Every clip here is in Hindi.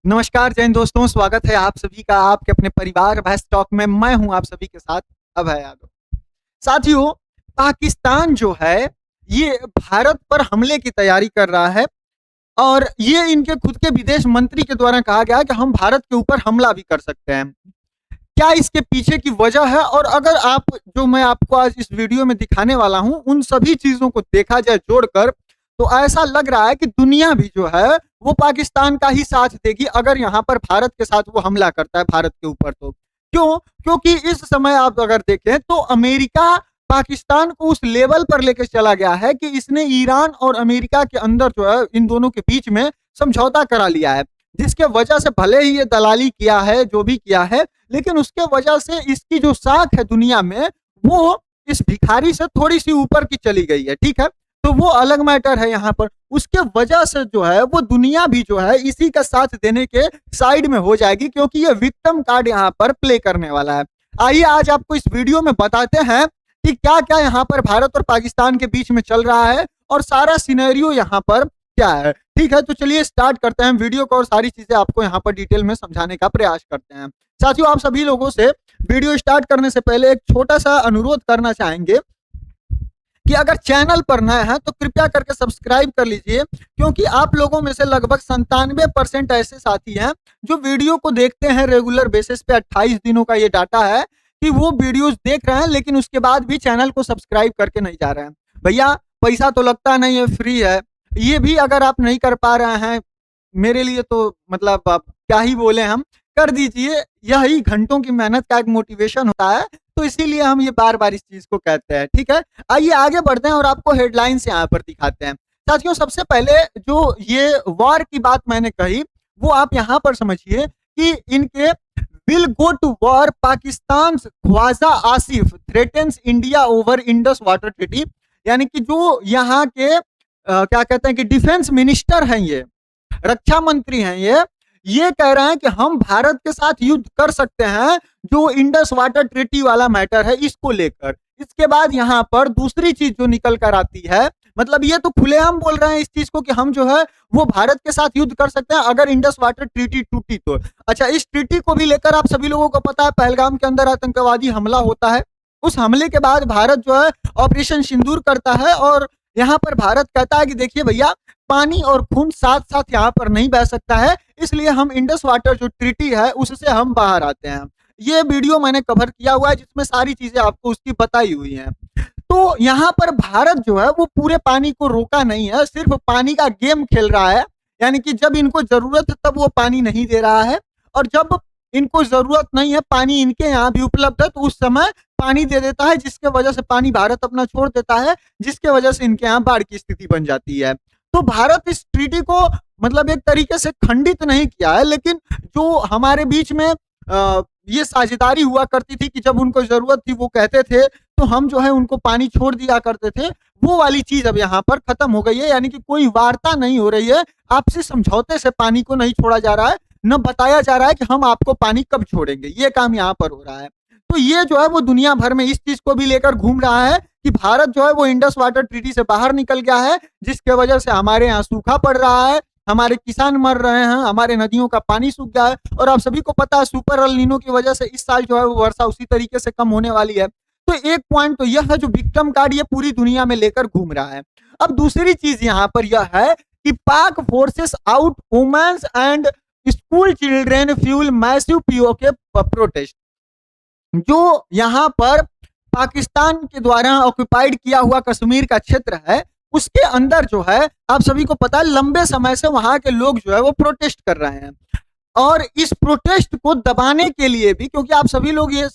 नमस्कार जैन दोस्तों, स्वागत है आप सभी का आपके अपने परिवार भैंस टॉक में। मैं हूं आप सभी के साथ अभय यादव। साथियों, पाकिस्तान जो है ये भारत पर हमले की तैयारी कर रहा है और ये इनके खुद के विदेश मंत्री के द्वारा कहा गया है कि हम भारत के ऊपर हमला भी कर सकते हैं। क्या इसके पीछे की वजह है, और अगर आप जो मैं आपको आज इस वीडियो में दिखाने वाला हूं उन सभी चीजों को देखा जाए जोड़कर, तो ऐसा लग रहा है कि दुनिया भी जो है वो पाकिस्तान का ही साथ देगी अगर यहाँ पर भारत के साथ वो हमला करता है भारत के ऊपर। तो क्यों? क्योंकि इस समय आप अगर देखें तो अमेरिका पाकिस्तान को उस लेवल पर लेकर चला गया है कि इसने ईरान और अमेरिका के अंदर जो है इन दोनों के बीच में समझौता करा लिया है, जिसके वजह से भले ही ये दलाली किया है जो भी किया है, लेकिन उसके वजह से इसकी जो साख है दुनिया में वो इस भिखारी से थोड़ी सी ऊपर की चली गई है। ठीक है, तो वो अलग मैटर है यहाँ पर। उसके वजह से जो है वो दुनिया भी जो है इसी का साथ देने के साइड में हो जाएगी, क्योंकि ये विक्टिम कार्ड यहाँ पर प्ले करने वाला है। आइए आज आपको इस वीडियो में बताते हैं कि क्या क्या यहाँ पर भारत और पाकिस्तान के बीच में चल रहा है और सारा सिनेरियो यहाँ पर क्या है। ठीक है, तो चलिए स्टार्ट करते हैं वीडियो को और सारी चीजें आपको यहाँ पर डिटेल में समझाने का प्रयास करते हैं। साथियों, आप सभी लोगों से वीडियो स्टार्ट करने से पहले एक छोटा सा अनुरोध करना चाहेंगे कि अगर चैनल पर नए हैं तो कृपया करके सब्सक्राइब कर लीजिए, क्योंकि आप लोगों में से लगभग 97% ऐसे साथी हैं जो वीडियो को देखते हैं रेगुलर बेसिस पे। 28 दिनों का ये डाटा है कि वो वीडियोस देख रहे हैं लेकिन उसके बाद भी चैनल को सब्सक्राइब करके नहीं जा रहे हैं। भैया, पैसा तो लगता नहीं है, फ्री है। ये भी अगर आप नहीं कर पा रहे हैं, मेरे लिए तो मतलब आप क्या ही बोले, हम कर दीजिए। यही घंटों की मेहनत का एक मोटिवेशन होता है, तो इसीलिए हम ये बार बार इस चीज को कहते हैं। ठीक है, आइए आगे बढ़ते हैं और आपको हेडलाइंस यहाँ पर दिखाते हैं। साथियों, सबसे पहले जो ये वॉर की बात मैंने कही वो आप यहाँ पर समझिए कि इनके will go to war, Pakistan Khawaja Asif threatens India over Indus water treaty. यानी कि जो यहाँ के क्या कहते हैं कि डिफेंस मिनिस्टर हैं, ये रक्षा मंत्री हैं, ये कह रहे हैं कि हम भारत के साथ युद्ध कर सकते हैं जो इंडस वाटर ट्रीटी वाला मैटर है इसको लेकर। इसके बाद यहाँ पर दूसरी चीज जो निकल कर आती है, मतलब ये तो खुलेआम बोल रहे हैं इस चीज को कि हम जो है वो भारत के साथ युद्ध कर सकते हैं अगर इंडस वाटर ट्रीटी टूटी तो। अच्छा, इस ट्रीटी को भी लेकर आप सभी लोगों को पता है पहलगाम के अंदर आतंकवादी हमला होता है। उस हमले के बाद भारत जो है ऑपरेशन सिंदूर करता है और यहाँ पर भारत कहता है कि देखिए भैया, पानी और खून साथ साथ यहाँ पर नहीं बह सकता है, इसलिए हम इंडस वाटर जो ट्रीटी है उससे हम बाहर आते हैं। ये वीडियो मैंने कवर किया हुआ है जिसमें सारी चीजें आपको उसकी बताई हुई हैं। तो यहाँ पर भारत जो है वो पूरे पानी को रोका नहीं है, सिर्फ पानी का गेम खेल रहा है। यानी कि जब इनको जरूरत है तब वो पानी नहीं दे रहा है, और जब इनको जरूरत नहीं है, पानी इनके यहाँ भी उपलब्ध है, तो उस समय पानी दे देता है, जिसके वजह से पानी भारत अपना छोड़ देता है, जिसके वजह से इनके यहाँ बाढ़ की स्थिति बन जाती है। तो भारत इस ट्रीटी को मतलब एक तरीके से खंडित नहीं किया है, लेकिन जो हमारे बीच में ये साझेदारी हुआ करती थी कि जब उनको जरूरत थी वो कहते थे तो हम जो है उनको पानी छोड़ दिया करते थे, वो वाली चीज अब यहाँ पर खत्म हो गई है। यानी कि कोई वार्ता नहीं हो रही है, आपसी समझौते से पानी को नहीं छोड़ा जा रहा है, न बताया जा रहा है कि हम आपको पानी कब छोड़ेंगे। ये काम यहाँ पर हो रहा है। तो ये जो है वो दुनिया भर में इस चीज को भी लेकर घूम रहा है कि भारत जो है वो इंडस वाटर ट्रीटी से बाहर निकल गया है, जिसके वजह से हमारे यहाँ सूखा पड़ रहा है, हमारे किसान मर रहे हैं, हमारे नदियों का पानी सूख गया है। और आप सभी को पता है सुपर एल नीनो की वजह से इस साल जो है वो वर्षा उसी तरीके से कम होने वाली है। तो एक पॉइंट तो यह है जो विक्टिम कार्ड ये पूरी दुनिया में लेकर घूम रहा है। अब दूसरी चीज यहाँ पर यह है कि Pak forces out women's and school children fuel massive PoK protest. जो यहाँ पर पाकिस्तान के द्वारा ऑक्युपाइड किया हुआ कश्मीर का क्षेत्र है, उसके अंदर जो है आप सभी को पता है लंबे समय से वहां के लोग जो है वो प्रोटेस्ट कर रहे हैं। और इस प्रोटेस्ट को दबाने के लिए भी, क्योंकि आप सभी लोग ये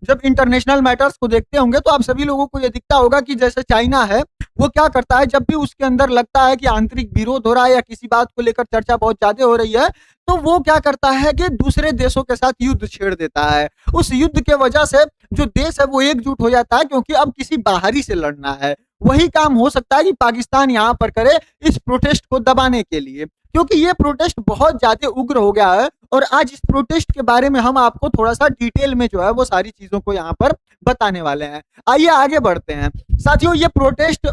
जब इंटरनेशनल मैटर्स को देखते होंगे तो आप सभी लोगों को ये दिखता होगा कि जैसे चाइना है वो क्या करता है, जब भी उसके अंदर लगता है कि आंतरिक विरोध हो रहा है या किसी बात को लेकर चर्चा बहुत ज्यादा हो रही है, तो वो क्या करता है कि दूसरे देशों के साथ युद्ध छेड़ देता है। उस युद्ध के वजह से जो देश है वो एकजुट हो जाता है, क्योंकि अब किसी बाहरी से लड़ना है। वही काम हो सकता है कि पाकिस्तान यहाँ पर करे इस प्रोटेस्ट को दबाने के लिए, क्योंकि ये प्रोटेस्ट बहुत ज्यादा उग्र हो गया है। और आज इस प्रोटेस्ट के बारे में हम आपको थोड़ा सा डिटेल में जो है वो सारी चीजों को यहाँ पर बताने वाले हैं। आइए आगे बढ़ते हैं। साथियों, ये प्रोटेस्ट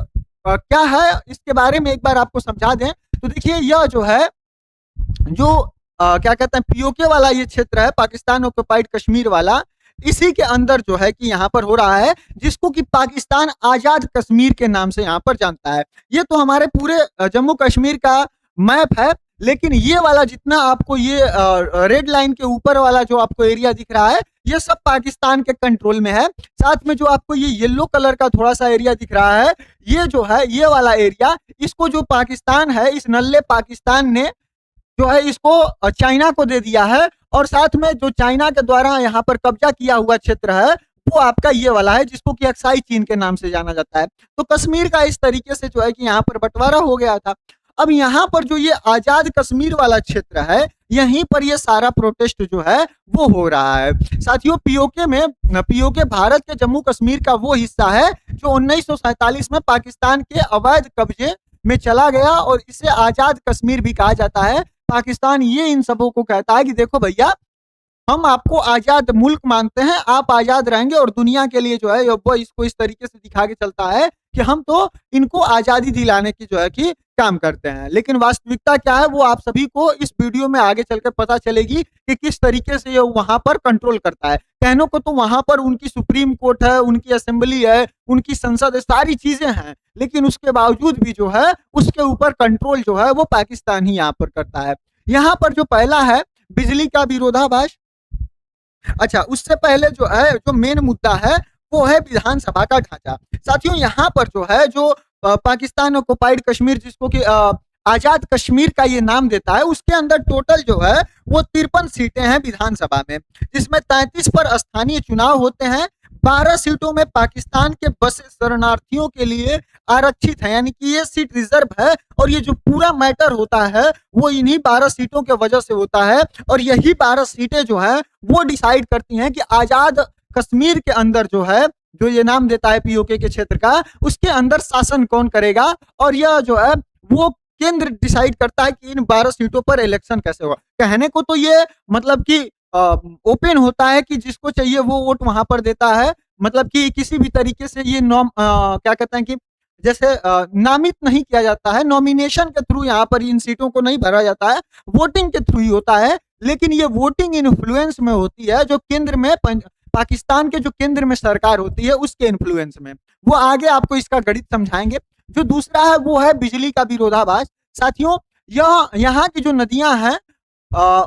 क्या है इसके बारे में एक बार आपको समझा दें तो देखिए, यह जो है जो क्या कहते हैं पीओके वाला ये क्षेत्र है, पाकिस्तान ऑक्युपाइड कश्मीर वाला, इसी के अंदर जो है कि यहाँ पर हो रहा है, जिसको कि पाकिस्तान आजाद कश्मीर के नाम से यहाँ पर जानता है। ये तो हमारे पूरे जम्मू कश्मीर का मैप है, लेकिन ये वाला जितना आपको ये रेड लाइन के ऊपर वाला जो आपको एरिया दिख रहा है, ये सब पाकिस्तान के कंट्रोल में है। साथ में जो आपको ये येलो कलर का थोड़ा सा एरिया दिख रहा है, ये जो है ये वाला एरिया, इसको जो पाकिस्तान है, इस नल्ले पाकिस्तान ने जो है इसको चाइना को दे दिया है। और साथ में जो चाइना के द्वारा यहाँ पर कब्जा किया हुआ क्षेत्र है, वो आपका ये वाला है, जिसको कि अक्साई चीन के नाम से जाना जाता है। तो कश्मीर का इस तरीके से जो है कि यहाँ पर बंटवारा हो गया था। अब यहाँ पर जो ये आजाद कश्मीर वाला क्षेत्र है, यहीं पर ये सारा प्रोटेस्ट जो है वो हो रहा है। साथियों, पीओके भारत के जम्मू कश्मीर का वो हिस्सा है जो 1947 में पाकिस्तान के अवैध कब्जे में चला गया, और इसे आजाद कश्मीर भी कहा जाता है। पाकिस्तान ये इन सबों को कहता है कि देखो भैया, हम आपको आजाद मुल्क मानते हैं, आप आजाद रहेंगे, और दुनिया के लिए जो है वो इसको इस तरीके से दिखा के चलता है कि हम तो इनको आजादी दिलाने की जो है कि काम करते हैं। लेकिन वास्तविकता क्या है वो आप सभी को इस वीडियो में आगे चलकर पता चलेगी कि किस तरीके से ये वहां पर कंट्रोल करता है। कहने को तो वहां पर उनकी सुप्रीम कोर्ट है, उनकी असेंबली है, उनकी संसद है, सारी चीजें हैं, लेकिन उसके बावजूद भी जो है उसके ऊपर कंट्रोल जो है वो पाकिस्तान ही यहाँ पर करता है। यहाँ पर जो पहला है बिजली का विरोधाभास। अच्छा, उससे पहले जो है जो मेन मुद्दा है वो है विधानसभा का ढांचा। साथियों, यहाँ पर जो है जो पाकिस्तान ऑक्युपाइड कश्मीर, जिसको कि आजाद कश्मीर का ये नाम देता है, उसके अंदर टोटल जो है वो 53 सीटें हैं विधानसभा में, जिसमें 33 पर स्थानीय चुनाव होते हैं। 12 सीटों में पाकिस्तान के बसे शरणार्थियों के लिए आरक्षित है, यानी कि ये सीट रिजर्व है। और ये जो पूरा मैटर होता है वो इन्हीं 12 सीटों के वजह से होता है, और यही 12 सीटें जो है वो डिसाइड करती हैं कि आजाद कश्मीर के अंदर जो है, जो ये नाम देता है पीओके के क्षेत्र का, उसके अंदर शासन कौन करेगा। और यह जो है वो केंद्र डिसाइड करता है कि इन 12 सीटों पर इलेक्शन कैसे होगा। कहने को तो ये मतलब कि ओपन होता है कि जिसको चाहिए वो वोट वहां पर देता है, मतलब कि किसी भी तरीके से ये क्या कहते हैं कि जैसे नामित नहीं किया जाता है, नॉमिनेशन के थ्रू यहाँ पर इन सीटों को नहीं भरा जाता है, वोटिंग के थ्रू ही होता है। लेकिन ये वोटिंग इन्फ्लुएंस में होती है, जो केंद्र में पाकिस्तान के जो केंद्र में सरकार होती है उसके इन्फ्लुएंस में। वो आगे आपको इसका गणित समझाएंगे। जो दूसरा है वो है बिजली का विरोधाभास। साथियों, यहाँ की जो नदियां हैं,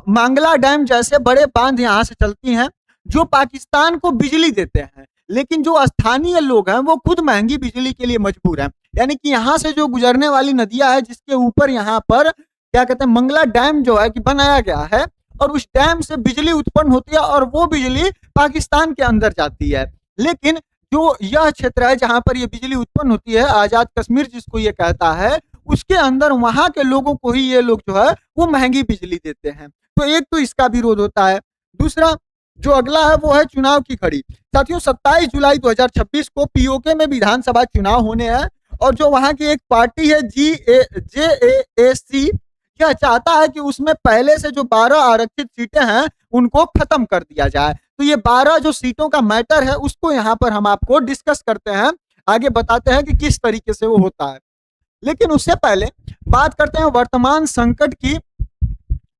मांगला डैम जैसे बड़े बांध यहाँ से चलती हैं, जो पाकिस्तान को बिजली देते हैं, लेकिन जो स्थानीय लोग हैं वो खुद महंगी बिजली के लिए मजबूर हैं। यानी कि यहाँ से जो गुजरने वाली नदियां है, जिसके ऊपर यहाँ पर क्या कहते हैं मंगला डैम जो है कि बनाया गया है, और उस डैम से बिजली उत्पन्न होती है, और वो बिजली पाकिस्तान के अंदर जाती है। लेकिन जो यह क्षेत्र है जहां पर ये बिजली उत्पन्न होती है, आजाद कश्मीर जिसको ये कहता है, उसके अंदर वहां के लोगों को ही ये लोग जो है वो महंगी बिजली देते हैं। तो एक तो इसका विरोध होता है। दूसरा जो अगला है वो है चुनाव की घड़ी। साथियों, 27 जुलाई 2026 को पीओके में विधानसभा चुनाव होने हैं, और जो वहां की एक पार्टी है JAAC, यह चाहता है कि उसमें पहले से जो 12 आरक्षित सीटें हैं उनको खत्म कर दिया जाए। तो ये 12 जो सीटों का मैटर है उसको यहाँ पर हम आपको डिस्कस करते हैं, आगे बताते हैं कि किस तरीके से वो होता है। लेकिन उससे पहले बात करते हैं वर्तमान संकट की।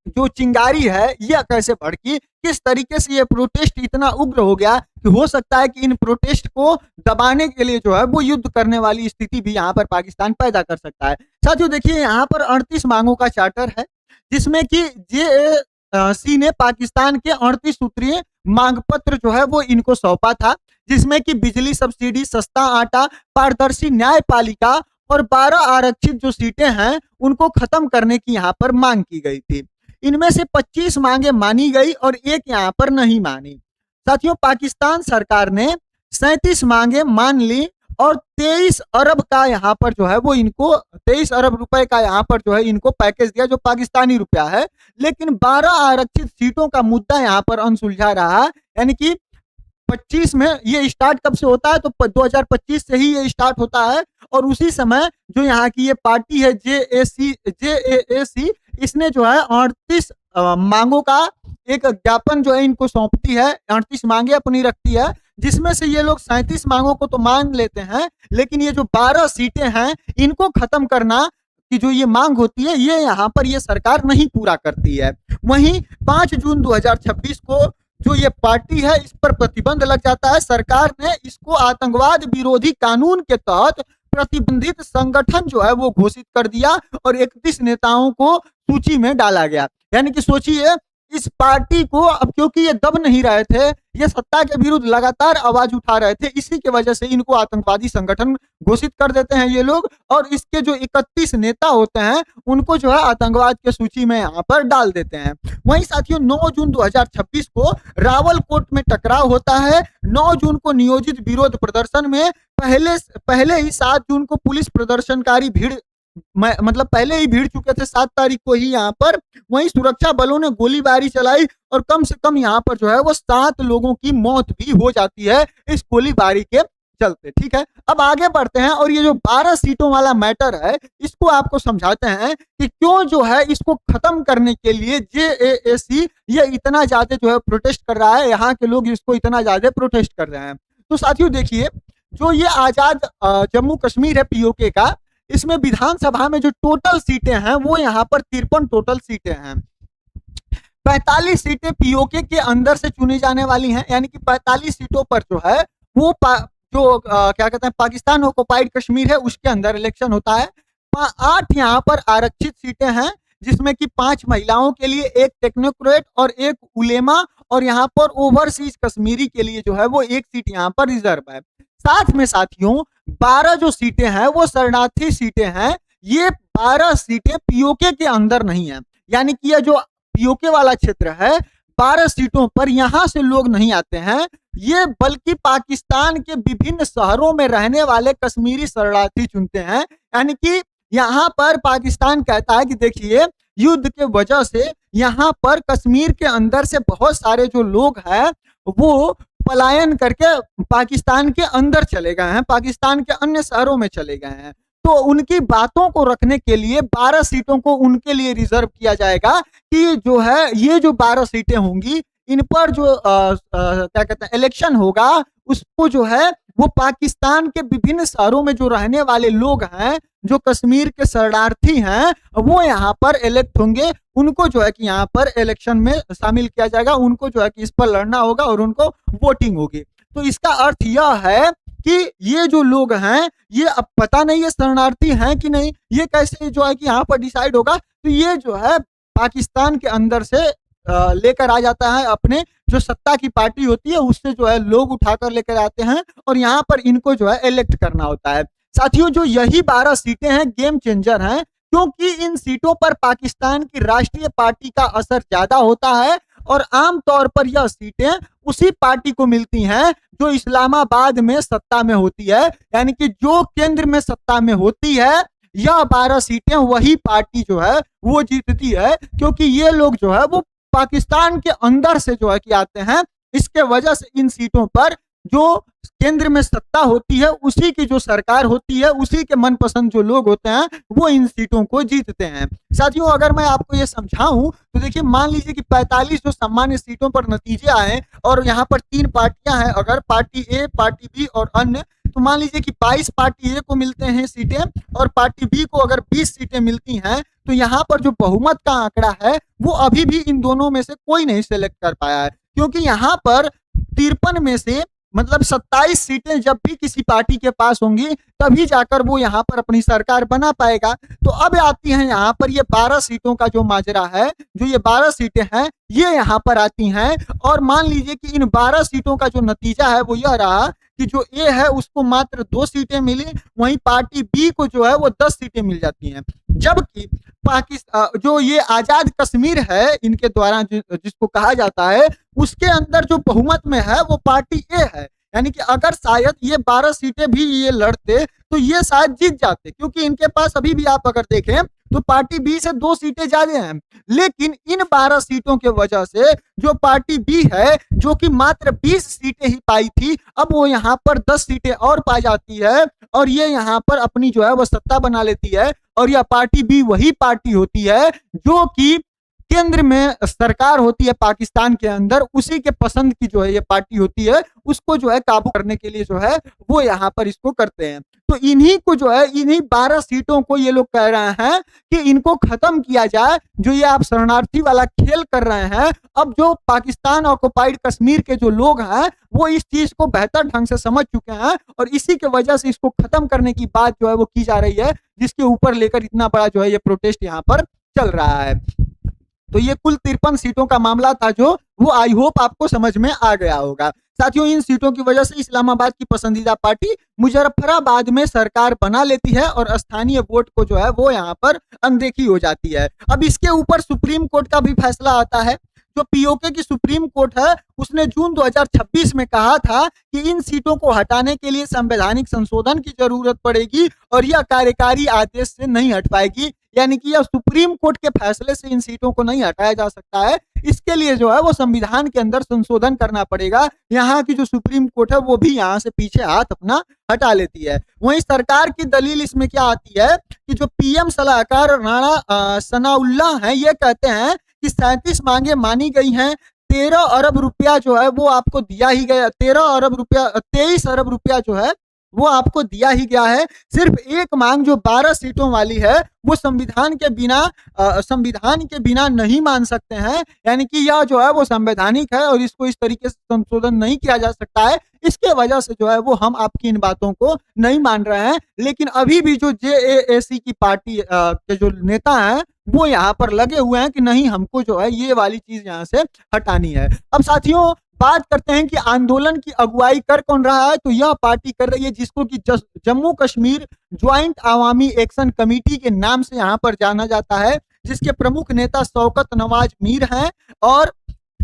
जो चिंगारी है यह कैसे भड़की, किस तरीके से ये प्रोटेस्ट इतना उग्र हो गया कि हो सकता है कि इन प्रोटेस्ट को दबाने के लिए जो है वो युद्ध करने वाली स्थिति भी यहाँ पर पाकिस्तान पैदा कर सकता है। साथियों, देखिए यहाँ पर 38 मांगों का चार्टर है, जिसमें कि JAC ने पाकिस्तान के 38 सूत्रीय मांग पत्र जो है वो इनको सौंपा था, जिसमें कि बिजली सब्सिडी, सस्ता आटा, पारदर्शी न्यायपालिका और 12 आरक्षित जो सीटें हैं उनको खत्म करने की यहाँ पर मांग की गई थी। इनमें से 25 मांगे मानी गई और एक यहाँ पर नहीं मानी। साथियों, पाकिस्तान सरकार ने 37 मांगे मान ली, और 23 अरब का यहाँ पर जो है वो इनको 23 अरब रुपए का यहाँ पर जो है इनको पैकेज दिया, जो पाकिस्तानी रुपया है। लेकिन 12 आरक्षित सीटों का मुद्दा यहाँ पर अनसुलझा रहा। यानी कि 25 में ये स्टार्ट कब से होता है, तो 2025 से ही ये स्टार्ट होता है। और उसी समय जो यहाँ की ये पार्टी है JAAC, इसने जो है 38 मांगों का एक ज्ञापन जो है इनको सौंपती है, 38 मांगे अपनी रखती है, जिसमें से ये लोग 37 मांगों को तो मान लेते हैं, लेकिन ये जो 12 सीटें हैं इनको खत्म करना की जो ये मांग होती है ये यहाँ पर ये सरकार नहीं पूरा करती है। वहीं 5 जून 2026 को जो ये पार्टी है इस पर प्रतिबंध लग जाता है। सरकार ने इसको आतंकवाद विरोधी कानून के तहत प्रतिबंधित संगठन जो है वो घोषित कर दिया और 31 नेताओं को सूची में डाला गया। यानी कि सोचिए इस पार्टी को अब क्योंकि ये दब नहीं रहे थे, ये सत्ता के विरुद्ध लगातार आवाज उठा रहे थे, इसी की वजह से इनको आतंकवादी संगठन घोषित कर देते हैं ये लोग और इसके जो 31 नेता होते हैं उनको जो है आतंकवाद के सूची में यहाँ पर डाल देते हैं। वहीं साथियों 9 जून 2026 को रावलकोट में टकराव होता है। 9 जून को नियोजित विरोध प्रदर्शन में पहले ही 7 जून को पुलिस प्रदर्शनकारी मतलब पहले ही भीड़ चुके थे 7 तारीख को ही यहाँ पर। वहीं सुरक्षा बलों ने गोलीबारी चलाई और कम से कम यहाँ पर जो है वो 7 लोगों की मौत भी हो जाती है इस गोलीबारी के चलते। ठीक है, अब आगे बढ़ते हैं और ये जो 12 सीटों वाला मैटर है इसको आपको समझाते हैं कि क्यों जो है इसको खत्म करने के लिए जेएसी ये इतना ज्यादा जो है प्रोटेस्ट कर रहा है, यहाँ के लोग इसको इतना ज्यादा प्रोटेस्ट कर रहे हैं। तो साथियों देखिए जो ये आजाद जम्मू कश्मीर है पीओके का, इसमें विधानसभा में जो टोटल सीटें हैं वो यहाँ पर 53 टोटल सीटें हैं। 45 सीटें पीओके के अंदर से चुनी जाने वाली हैं, यानी कि 45 सीटों पर जो है वो क्या कहते हैं पाकिस्तान ऑक्युपाइड कश्मीर है उसके अंदर इलेक्शन होता है। 8 यहाँ पर आरक्षित सीटें हैं जिसमें कि 5 महिलाओं के लिए, 1 टेक्नोक्रेट और 1 उलेमा और यहाँ पर ओवरसीज कश्मीरी के लिए जो है वो 1 सीट यहाँ पर रिजर्व है। साथ में साथियों 12 जो सीटें हैं वो शरणार्थी सीटें हैं। ये 12 सीटें पीओके के अंदर नहीं है, यानी कि यह जो पीओके वाला क्षेत्र है 12 सीटों पर यहां से लोग नहीं आते हैं, ये बल्कि पाकिस्तान के विभिन्न शहरों में रहने वाले कश्मीरी शरणार्थी चुनते हैं। यानी कि यहाँ पर पाकिस्तान कहता है कि देखिए युद्ध के वजह से यहाँ पर कश्मीर के अंदर से बहुत सारे जो लोग हैं वो पलायन करके पाकिस्तान के अंदर चले गए हैं, पाकिस्तान के अन्य शहरों में चले गए हैं। तो उनकी बातों को रखने के लिए 12 सीटों को उनके लिए रिजर्व किया जाएगा कि जो है ये जो 12 सीटें होंगी इन पर जो क्या कहते हैं इलेक्शन होगा उसको जो है वो पाकिस्तान के विभिन्न शहरों में जो रहने वाले लोग हैं जो कश्मीर के शरणार्थी हैं वो यहाँ पर इलेक्ट होंगे, उनको जो है कि यहाँ पर इलेक्शन में शामिल किया जाएगा, उनको जो है कि इस पर लड़ना होगा और उनको वोटिंग होगी। तो इसका अर्थ यह है कि ये जो लोग हैं ये अब पता नहीं है शरणार्थी हैं कि नहीं, ये कैसे जो है कि यहाँ पर डिसाइड होगा। तो ये जो है पाकिस्तान के अंदर से लेकर आ जाता है, अपने जो सत्ता की पार्टी होती है उससे जो है लोग उठाकर लेकर आते हैं और यहाँ पर इनको जो है इलेक्ट करना होता है। साथियों जो यही 12 सीटें हैं गेम चेंजर हैं, क्योंकि इन सीटों पर पाकिस्तान की राष्ट्रीय पार्टी का असर ज्यादा होता है और आमतौर पर यह सीटें उसी पार्टी को मिलती हैं जो इस्लामाबाद में सत्ता में होती है, यानी कि जो केंद्र में सत्ता में होती है यह 12 सीटें वही पार्टी जो है वो जीतती है, क्योंकि ये लोग जो है वो पाकिस्तान के अंदर से जो है कि आते हैं। इसके वजह से इन सीटों पर जो केंद्र में सत्ता होती है उसी की जो सरकार होती है उसी के मनपसंद जो लोग होते हैं वो इन सीटों को जीतते हैं। साथियों अगर मैं आपको ये समझाऊं तो देखिए मान लीजिए कि 45 जो सामान्य सीटों पर नतीजे आए और यहाँ पर 3 पार्टियां हैं, अगर पार्टी ए, पार्टी बी और अन्य, तो मान लीजिए कि 22 पार्टी ए को मिलते हैं सीटें और पार्टी बी को अगर 20 सीटें मिलती हैं तो यहाँ पर जो बहुमत का आंकड़ा है वो अभी भी इन दोनों में से कोई नहीं सेलेक्ट कर पाया है, क्योंकि यहाँ पर 53 में से मतलब 27 सीटें जब भी किसी पार्टी के पास होंगी तभी जाकर वो यहाँ पर अपनी सरकार बना पाएगा। तो अब आती हैं यहाँ पर ये 12 सीटों का जो माजरा है, जो ये 12 सीटें हैं ये यहाँ पर आती हैं और मान लीजिए कि इन 12 सीटों का जो नतीजा है वो यह रहा कि जो ए है उसको मात्र 2 सीटें मिली, वहीं पार्टी बी को जो है वो 10 सीटें मिल जाती हैं। जबकि पाकिस्तान जो ये आजाद कश्मीर है इनके द्वारा जिसको कहा जाता है उसके अंदर जो बहुमत में है वो पार्टी ए है, यानी कि अगर शायद ये 12 सीटें भी ये लड़ते तो ये शायद जीत जाते, क्योंकि इनके पास अभी भी आप अगर देखें तो पार्टी बी से 2 सीटें ज्यादा हैं। लेकिन इन 12 सीटों के वजह से जो पार्टी बी है जो कि मात्र 20 सीटें ही पाई थी, अब वो यहाँ पर 10 सीटें और पा जाती है और ये यहाँ पर अपनी जो है वो सत्ता बना लेती है। और यह पार्टी बी वही पार्टी होती है जो कि केंद्र में सरकार होती है पाकिस्तान के अंदर, उसी के पसंद की जो है ये पार्टी होती है, उसको जो है काबू करने के लिए जो है वो यहाँ पर इसको करते हैं। तो इन्हीं को जो है, इन्हीं 12 सीटों को ये लोग कह रहे हैं कि इनको खत्म किया जाए। जो ये आप शरणार्थी वाला खेल कर रहे हैं, अब जो पाकिस्तान ऑक्युपाइड कश्मीर के जो लोग हैं वो इस चीज को बेहतर ढंग से समझ चुके हैं और इसी के वजह से इसको खत्म करने की बात जो है वो की जा रही है, जिसके ऊपर लेकर इतना बड़ा जो है ये प्रोटेस्ट यहाँ पर चल रहा है। तो ये कुल 53 सीटों का मामला था जो वो आई होप आपको समझ में आ गया होगा। साथियों, इन सीटों की वजह से इस्लामाबाद की पसंदीदा पार्टी मुजफ्फराबाद में सरकार बना लेती है और स्थानीय वोट को जो है वो यहाँ पर अनदेखी हो जाती है। अब इसके ऊपर सुप्रीम कोर्ट का भी फैसला आता है। जो पीओके की सुप्रीम कोर्ट है उसने जून 2026 में कहा था कि इन सीटों को हटाने के लिए संवैधानिक संशोधन की जरूरत पड़ेगी और यह कार्यकारी आदेश से नहीं हट पाएगी, यानी कि यह सुप्रीम कोर्ट के फैसले से इन सीटों को नहीं हटाया जा सकता है। इसके लिए जो है वो संविधान के अंदर संशोधन करना पड़ेगा। यहाँ की जो सुप्रीम कोर्ट है वो भी यहाँ से पीछे हाथ अपना हटा लेती है। वहीं सरकार की दलील इसमें क्या आती है कि जो पीएम सलाहकार राणा सनाउल्लाह हैं ये कहते हैं कि 37 मांगे मानी गई हैं, 13 अरब रुपया जो है वो आपको दिया ही गया, 23 अरब रुपया जो है वो आपको दिया ही गया है। सिर्फ एक मांग जो 12 सीटों वाली है वो संविधान के बिना नहीं मान सकते हैं, यानी कि यह जो है वो संवैधानिक है और इसको इस तरीके से संशोधन नहीं किया जा सकता है। इसके वजह से जो है वो हम आपकी इन बातों को नहीं मान रहे हैं। लेकिन अभी भी जो जेएसी की पार्टी के जो नेता हैं वो यहाँ पर लगे हुए हैं कि नहीं, हमको जो है ये वाली चीज यहाँ से हटानी है। अब साथियों बात करते हैं कि आंदोलन की अगुवाई कर कौन रहा है। तो यह पार्टी कर रही है जिसको कि जम्मू कश्मीर ज्वाइंट अवामी एक्शन कमेटी के नाम से यहाँ पर जाना जाता है, जिसके प्रमुख नेता शौकत नवाज मीर हैं और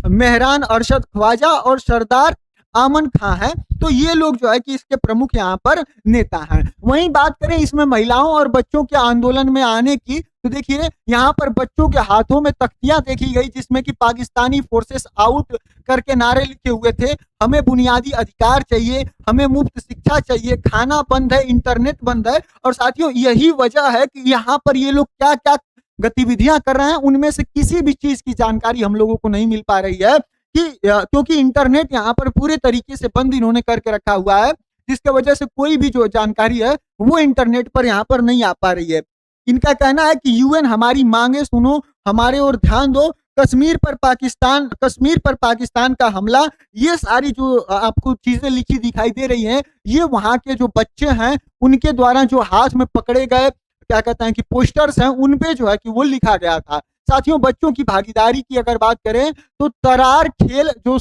मेहरान अरशद ख्वाजा और सरदार आमन खां है। तो ये लोग जो है कि इसके प्रमुख यहाँ पर नेता हैं। वहीं बात करें इसमें महिलाओं और बच्चों के आंदोलन में आने की, तो देखिए यहाँ पर बच्चों के हाथों में तख्तियां देखी गई जिसमें कि पाकिस्तानी फोर्सेस आउट करके नारे लिखे हुए थे। हमें बुनियादी अधिकार चाहिए, हमें मुफ्त शिक्षा चाहिए, खाना बंद है, इंटरनेट बंद है। और साथियों यही वजह है कि यहाँ पर ये लोग क्या क्या गतिविधियां कर रहे हैं उनमें से किसी भी चीज की जानकारी हम लोगों को नहीं मिल पा रही है कि क्योंकि इंटरनेट यहाँ पर पूरे तरीके से बंद इन्होंने करके रखा हुआ है, जिसके वजह से कोई भी जो जानकारी है वो इंटरनेट पर यहाँ पर नहीं आ पा रही है। इनका कहना है कि यूएन हमारी मांगे सुनो, हमारे ओर ध्यान दो, कश्मीर पर पाकिस्तान का हमला, ये सारी जो आपको चीजें लिखी दिखाई दे रही हैं ये वहां के जो बच्चे हैं उनके द्वारा जो हाथ में पकड़े गए क्या कहते हैं कि पोस्टर्स हैं उन पे जो है कि वो लिखा गया था। साथियों बच्चों की भागीदारी की अगर बात करें तो तरार खेल जो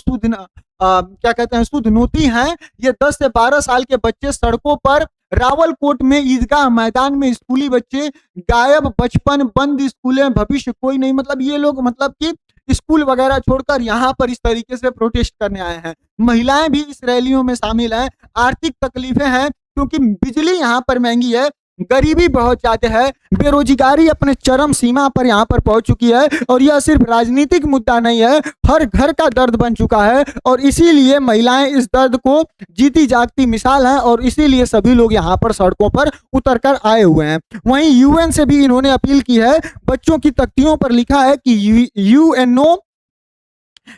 क्या कहते हैं सुधनोती हैं, ये 10 से 12 साल के बच्चे सड़कों पर, रावलकोट में ईदगाह मैदान में स्कूली बच्चे गायब, बचपन बंद स्कूलें, भविष्य कोई नहीं। मतलब ये लोग मतलब कि स्कूल वगैरह छोड़कर यहाँ पर इस तरीके से प्रोटेस्ट करने आए हैं। महिलाएं भी इस रैलियों में शामिल हैं। आर्थिक तकलीफें हैं क्योंकि बिजली यहाँ पर महंगी है, गरीबी बहुत ज्यादा है, बेरोजगारी अपने चरम सीमा पर यहाँ पर पहुंच चुकी है और यह सिर्फ राजनीतिक मुद्दा नहीं है, हर घर का दर्द बन चुका है और इसीलिए महिलाएं इस दर्द को जीती जागती मिसाल हैं और इसीलिए सभी लोग यहाँ पर सड़कों पर उतरकर आए हुए हैं। वहीं यूएन से भी इन्होंने अपील की है। बच्चों की तख्तियों पर लिखा है कि UNO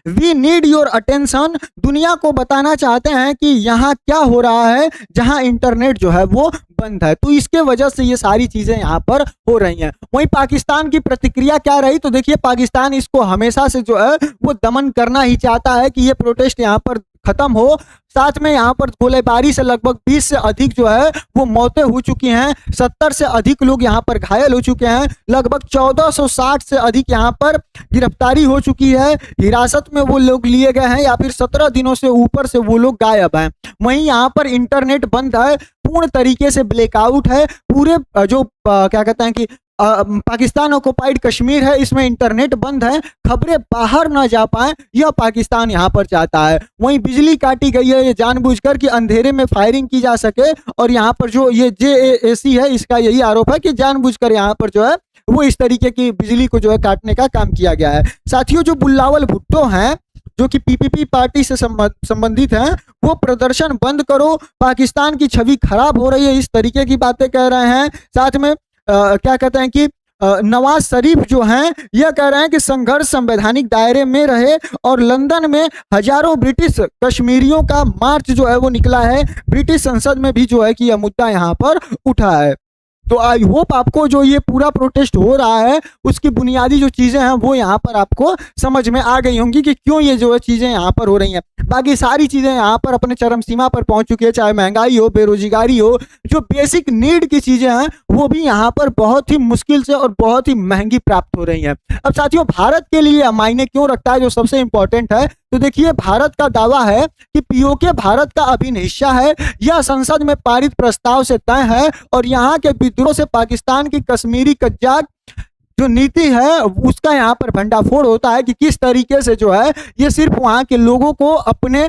we need your attention, दुनिया को बताना चाहते हैं कि यहाँ क्या हो रहा है जहाँ इंटरनेट जो है वो बंद है। तो इसके वजह से ये सारी चीजें यहाँ पर हो रही हैं। वहीं पाकिस्तान की प्रतिक्रिया क्या रही, तो देखिए पाकिस्तान इसको हमेशा से जो है वो दमन करना ही चाहता है कि ये प्रोटेस्ट यहाँ पर खत्म हो। साथ में यहाँ पर गोलीबारी से लगभग 20 से अधिक जो है वो मौतें हो चुकी हैं, 70 से अधिक लोग यहाँ पर घायल हो चुके हैं, लगभग 1460 से अधिक यहाँ पर गिरफ्तारी हो चुकी है, हिरासत में वो लोग लिए गए हैं या फिर 17 दिनों से ऊपर से वो लोग गायब हैं। वहीं यहाँ पर इंटरनेट बंद है, पूर्ण तरीके से ब्लैकआउट है। पूरे जो क्या कहते हैं कि पाकिस्तान ऑक्युपाइड कश्मीर है इसमें इंटरनेट बंद है, खबरें बाहर ना जा पाए यह पाकिस्तान यहाँ पर चाहता है। वहीं बिजली काटी गई है ये जानबूझकर कि अंधेरे में फायरिंग की जा सके और यहाँ पर जो ये जेएसी है इसका यही आरोप है कि जानबूझकर यहाँ पर जो है वो इस तरीके की बिजली को जो है काटने का काम किया गया है। साथियों जो बुल्लावल भुट्टो हैं जो कि पीपीपी पार्टी से संबंधित हैं वो प्रदर्शन बंद करो, पाकिस्तान की छवि खराब हो रही है, इस तरीके की बातें कह रहे हैं। साथ में क्या कहते हैं कि नवाज शरीफ जो हैं यह कह रहे हैं कि संघर्ष संवैधानिक दायरे में रहे, और लंदन में हजारों ब्रिटिश कश्मीरियों का मार्च जो है वो निकला है। ब्रिटिश संसद में भी जो है कि यह मुद्दा यहाँ पर उठा है। तो आई होप आपको जो ये पूरा प्रोटेस्ट हो रहा है उसकी बुनियादी जो चीज़ें हैं वो यहाँ पर आपको समझ में आ गई होंगी कि क्यों ये जो है चीज़ें यहाँ पर हो रही हैं। बाकी सारी चीज़ें यहाँ पर अपने चरम सीमा पर पहुँच चुकी है, चाहे महंगाई हो, बेरोजगारी हो, जो बेसिक नीड की चीज़ें हैं वो भी यहाँ पर बहुत ही मुश्किल से और बहुत ही महंगी प्राप्त हो रही हैं। अब साथियों, भारत के लिए मायने क्यों रखता है, जो सबसे इंपॉर्टेंट है, तो देखिए भारत का दावा है कि पीओके भारत का अभिन्न हिस्सा है। यह संसद में पारित प्रस्ताव से तय है, और यहाँ के विद्रोह से पाकिस्तान की कश्मीरी कज्जाक जो नीति है उसका यहाँ पर भंडाफोड़ होता है कि किस तरीके से जो है ये सिर्फ वहाँ के लोगों को अपने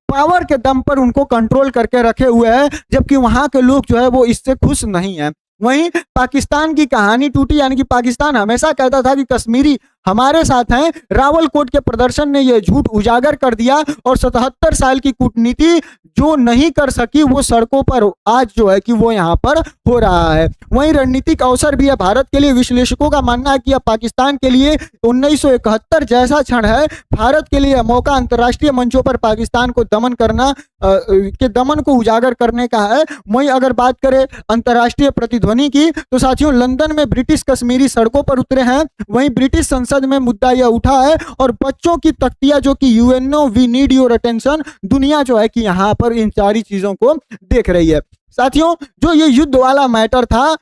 पावर के दम पर उनको कंट्रोल करके रखे हुए हैं, जबकि वहाँ के लोग जो है वो इससे खुश नहीं है। वहीं पाकिस्तान की कहानी टूटी, यानी कि पाकिस्तान हमेशा कहता था कि कश्मीरी हमारे साथ हैं। रावलकोट के प्रदर्शन ने यह झूठ उजागर कर दिया, और 77 साल की कूटनीति जो नहीं कर सकी वो सड़कों पर आज जो है कि वो यहाँ पर हो रहा है। वहीं रणनीतिक अवसर भी है भारत के लिए। विश्लेषकों का मानना है कि अब पाकिस्तान के लिए 1971 जैसा क्षण है। भारत के लिए मौका अंतर्राष्ट्रीय मंचों पर पाकिस्तान को दमन करना के दमन को उजागर करने का है। वहीं अगर बात करें अंतर्राष्ट्रीय प्रतिध्वनि की, तो साथियों लंदन में ब्रिटिश कश्मीरी सड़कों पर उतरे हैं। वहीं ब्रिटिश संसद में मुद्दा यह उठा है, और बच्चों की तख्तियां जो कि UNO we need your attention, दुनिया जो है कि यहाँ पर इन सारी चीजों को देख रही है। साथियों, जो ये युद्ध वाला मैटर था,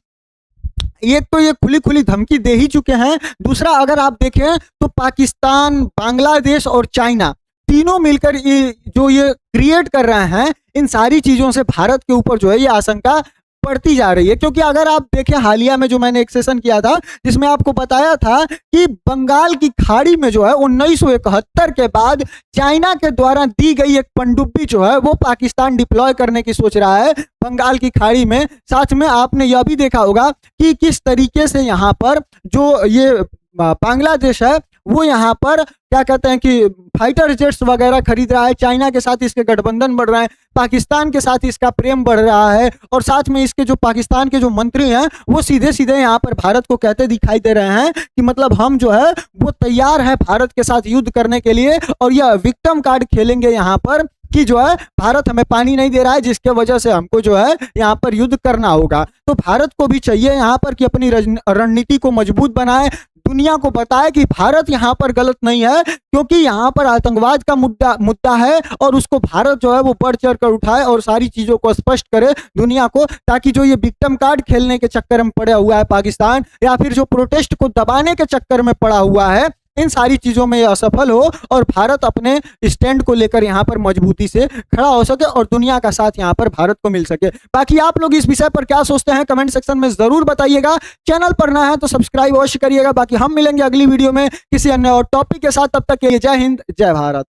एक तो ये खुली खुली धमकी दे ही चुके हैं। दूसरा, अगर आप देखें तो पाकिस्तान, बांग्लादेश और चाइना तीनों मिलकर ये क्रिएट कर रहे हैं, इन सारी चीजों से भारत के ऊपर जो है ये आशंका बढ़ती जा रही है। क्योंकि अगर आप देखें हालिया में जो मैंने एक सेशन किया था जिसमें आपको बताया था कि बंगाल की खाड़ी में जो है 1971 के बाद चाइना के द्वारा दी गई एक पनडुब्बी जो है वो पाकिस्तान डिप्लॉय करने की सोच रहा है बंगाल की खाड़ी में। साथ में आपने यह भी देखा होगा कि किस तरीके से यहाँ पर जो ये बांग्लादेश है वो यहाँ पर क्या कहते हैं कि फाइटर जेट्स वगैरह खरीद रहा है। चाइना के साथ इसके गठबंधन बढ़ रहा है, पाकिस्तान के साथ इसका प्रेम बढ़ रहा है, और साथ में इसके जो पाकिस्तान के जो मंत्री हैं वो सीधे सीधे यहाँ पर भारत को कहते दिखाई दे रहे हैं कि मतलब हम जो है वो तैयार है भारत के साथ युद्ध करने के लिए, और यह विक्टिम कार्ड खेलेंगे यहाँ पर कि जो है भारत हमें पानी नहीं दे रहा है जिसके वजह से हमको जो है यहाँ पर युद्ध करना होगा। तो भारत को भी चाहिए यहाँ पर कि अपनी रणनीति को मजबूत बनाए, दुनिया को बताए कि भारत यहाँ पर गलत नहीं है, क्योंकि यहाँ पर आतंकवाद का मुद्दा है, और उसको भारत जो है वो बढ़ चढ़ कर उठाए और सारी चीजों को स्पष्ट करे दुनिया को, ताकि जो ये विक्टिम कार्ड खेलने के चक्कर में पड़ा हुआ है पाकिस्तान, या फिर जो प्रोटेस्ट को दबाने के चक्कर में पड़ा हुआ है, इन सारी चीजों में असफल हो और भारत अपने स्टैंड को लेकर यहाँ पर मजबूती से खड़ा हो सके और दुनिया का साथ यहाँ पर भारत को मिल सके। बाकी आप लोग इस विषय पर क्या सोचते हैं कमेंट सेक्शन में जरूर बताइएगा। चैनल पर नया है तो सब्सक्राइब अवश्य करिएगा। बाकी हम मिलेंगे अगली वीडियो में किसी अन्य और टॉपिक के साथ, तब तक के लिए जय हिंद, जय भारत।